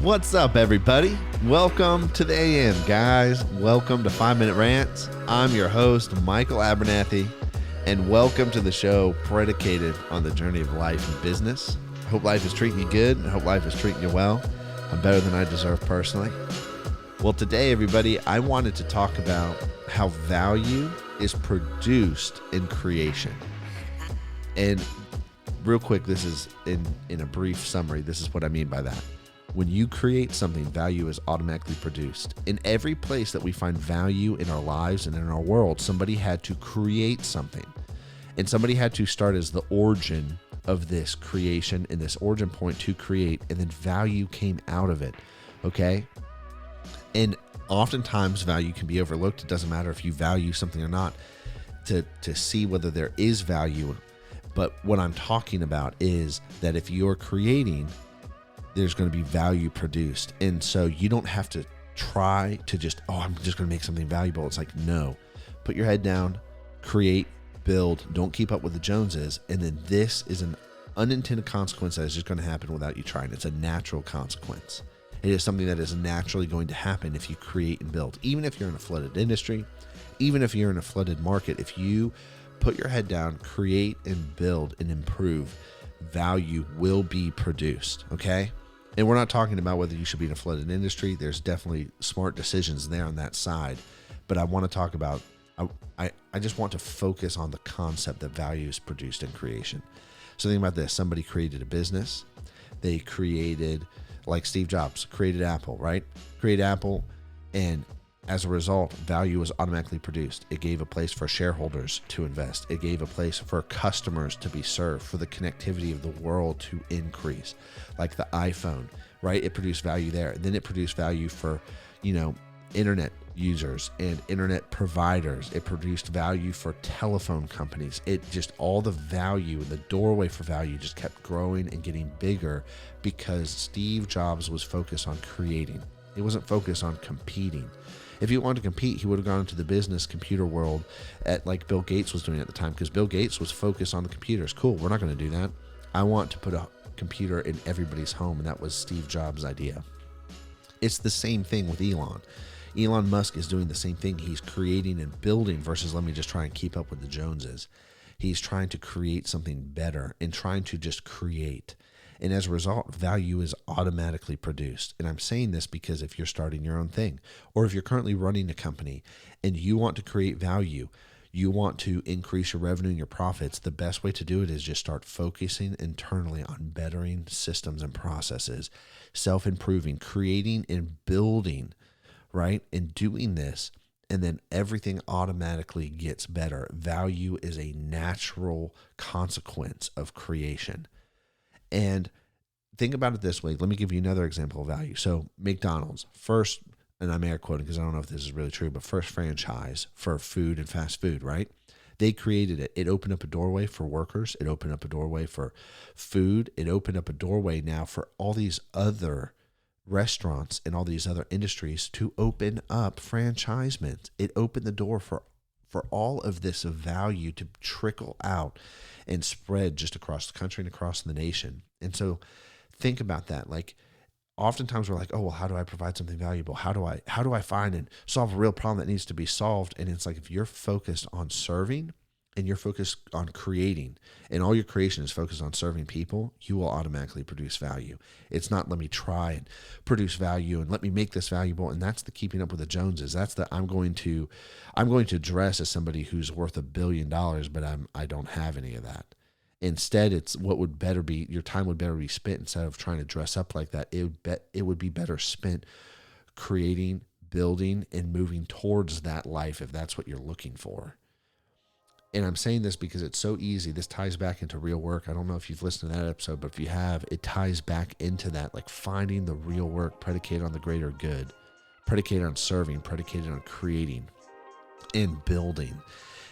What's up, everybody? Welcome to the AM, guys. Welcome to 5 Minute Rants. I'm your host, Michael Abernathy, and welcome to the show predicated on the journey of life and business. I hope life is treating you good. I hope life is treating you well. I'm better than I deserve personally. Well, today, everybody, I wanted to talk about how value is produced in creation. And real quick, this is in a brief summary, this is what I mean by that. When you create something, value is automatically produced. In every place that we find value in our lives and in our world, somebody had to create something. And somebody had to start as the origin of this creation and this origin point to create, and then value came out of it, okay? And oftentimes value can be overlooked. It doesn't matter if you value something or not to see whether there is value. But what I'm talking about is that if you're creating, there's going to be value produced. And so you don't have to try to just, I'm just going to make something valuable. It's like, no, put your head down, create, build, don't keep up with the Joneses. And then this is an unintended consequence that is just going to happen without you trying. It's a natural consequence. It is something that is naturally going to happen if you create and build. Even if you're in a flooded industry, even if you're in a flooded market, if you put your head down, create and build and improve, value will be produced, okay? And we're not talking about whether you should be in a flooded industry. There's definitely smart decisions there on that side. But I want to talk about, I just want to focus on the concept that value is produced in creation. So think about this. Somebody created a business. They created, like Steve Jobs, created Apple, right? Created Apple, and as a result, value was automatically produced. It gave a place for shareholders to invest. It gave a place for customers to be served, for the connectivity of the world to increase. Like the iPhone, right? It produced value there. And then it produced value for, internet users and internet providers. It produced value for telephone companies. It just, all the value, the doorway for value just kept growing and getting bigger because Steve Jobs was focused on creating. He wasn't focused on competing. If he wanted to compete, he would have gone into the business computer world at like Bill Gates was doing at the time, because Bill Gates was focused on the computers. Cool, we're not going to do that. I want to put a computer in everybody's home, and that was Steve Jobs' idea. It's the same thing with Elon. Elon Musk is doing the same thing. He's creating and building versus let me just try and keep up with the Joneses. He's trying to create something better and trying to just create. And as a result, value is automatically produced. And I'm saying this because if you're starting your own thing, or if you're currently running a company and you want to create value, you want to increase your revenue and your profits, the best way to do it is just start focusing internally on bettering systems and processes, self-improving, creating and building, right? And doing this, and then everything automatically gets better. Value is a natural consequence of creation. And think about it this way. Let me give you another example of value. So McDonald's, first, and I'm air quoting because I don't know if this is really true, but first franchise for food and fast food, right? They created it. It opened up a doorway for workers. It opened up a doorway for food. It opened up a doorway now for all these other restaurants and all these other industries to open up franchisements. It opened the door for all of this value to trickle out and spread just across the country and across the nation. And so think about that. Like oftentimes we're like, oh, well, how do I provide something valuable? How do I find and solve a real problem that needs to be solved? And it's like, if you're focused on serving and you're focused on creating, and all your creation is focused on serving people, you will automatically produce value. It's not let me try and produce value and let me make this valuable. And that's the keeping up with the Joneses. That's the I'm going to dress as somebody who's worth $1 billion, but I don't have any of that. Instead, it's what would better be, your time would better be spent, instead of trying to dress up like that, it would be better spent creating, building, and moving towards that life if that's what you're looking for. And I'm saying this because it's so easy. This ties back into real work. I don't know if you've listened to that episode, but if you have, it ties back into that, like finding the real work predicated on the greater good, predicated on serving, predicated on creating and building.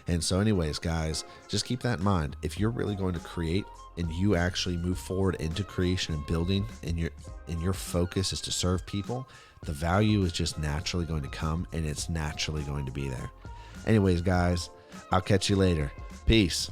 And so anyways, guys, just keep that in mind. If you're really going to create and you actually move forward into creation and building, and your focus is to serve people, the value is just naturally going to come, and it's naturally going to be there. Anyways, guys, I'll catch you later. Peace.